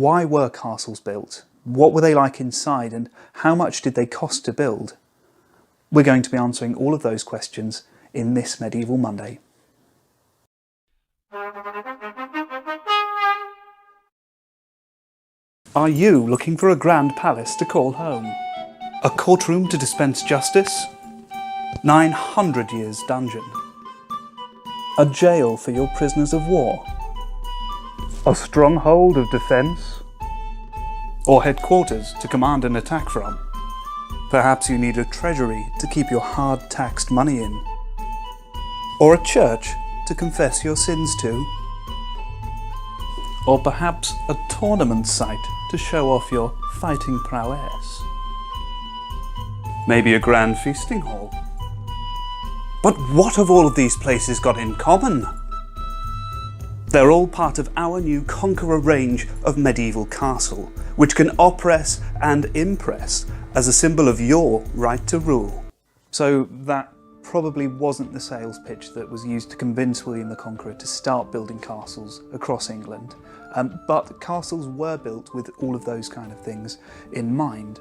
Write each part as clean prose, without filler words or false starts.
why were castles built? What were they like inside, and how much did they cost to build? We're going to be answering all of those questions in this Medieval Monday. Are you looking for a grand palace to call home? A courtroom to dispense justice? 900 years dungeon? A jail for your prisoners of war? A stronghold of defence? Or headquarters to command an attack from? Perhaps you need a treasury to keep your hard-taxed money in? Or a church to confess your sins to? Or perhaps a tournament site to show off your fighting prowess? Maybe a grand feasting hall? But what have all of these places got in common? They're all part of our new Conqueror range of medieval castle, which can oppress and impress as a symbol of your right to rule. So that probably wasn't the sales pitch that was used to convince William the Conqueror to start building castles across England, but castles were built with all of those kind of things in mind.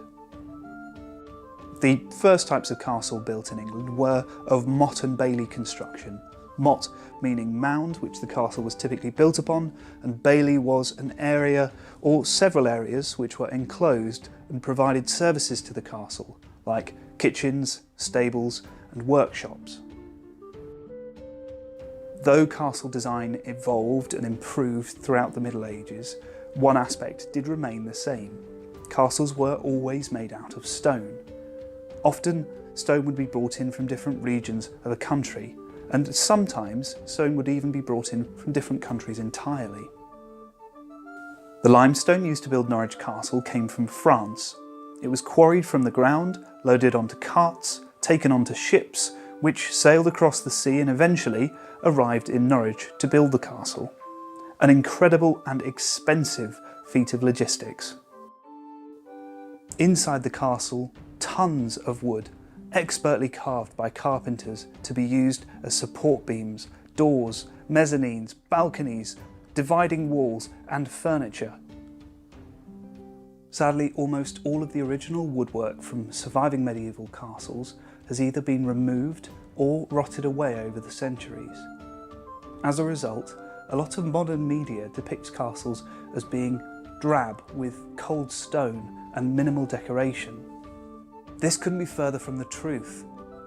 The first types of castle built in England were of motte and bailey construction. Motte meaning mound, which the castle was typically built upon, and bailey was an area or several areas which were enclosed and provided services to the castle, like kitchens, stables and workshops. Though castle design evolved and improved throughout the Middle Ages, one aspect did remain the same. Castles were always made out of stone. Often, stone would be brought in from different regions of a country, and sometimes stone would even be brought in from different countries entirely. The limestone used to build Norwich Castle came from France. It was quarried from the ground, loaded onto carts, taken onto ships, which sailed across the sea and eventually arrived in Norwich to build the castle. An incredible and expensive feat of logistics. Inside the castle, tons of wood, expertly carved by carpenters to be used as support beams, doors, mezzanines, balconies, dividing walls and furniture. Sadly, almost all of the original woodwork from surviving medieval castles has either been removed or rotted away over the centuries. As a result, a lot of modern media depicts castles as being drab with cold stone and minimal decoration. This couldn't be further from the truth.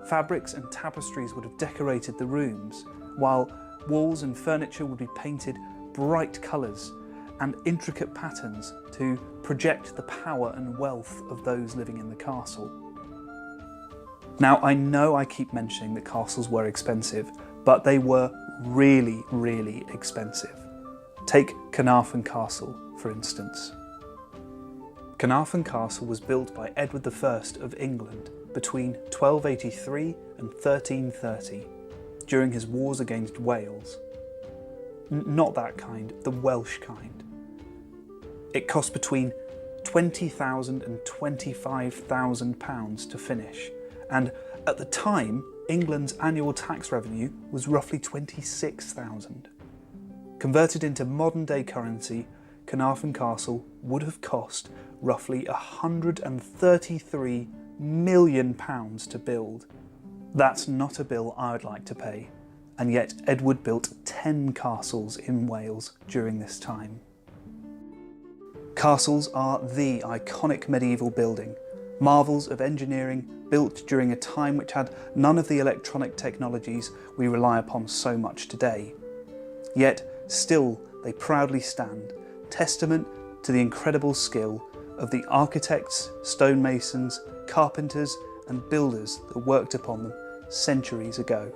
Fabrics and tapestries would have decorated the rooms, while walls and furniture would be painted bright colours and intricate patterns to project the power and wealth of those living in the castle. Now, I know I keep mentioning that castles were expensive, but they were really, really expensive. Take Carnarvon Castle, for instance. Carnarvon Castle was built by Edward I of England between 1283 and 1330, during his wars against Wales. Not that kind, the Welsh kind. It cost between £20,000 and £25,000 to finish, and at the time, England's annual tax revenue was roughly £26,000. Converted into modern-day currency, Carnarvon Castle would have cost roughly £133 million to build. That's not a bill I would like to pay, and yet Edward built 10 castles in Wales during this time. Castles are the iconic medieval building, marvels of engineering built during a time which had none of the electronic technologies we rely upon so much today. Yet still they proudly stand, testament to the incredible skill of the architects, stonemasons, carpenters and builders that worked upon them centuries ago.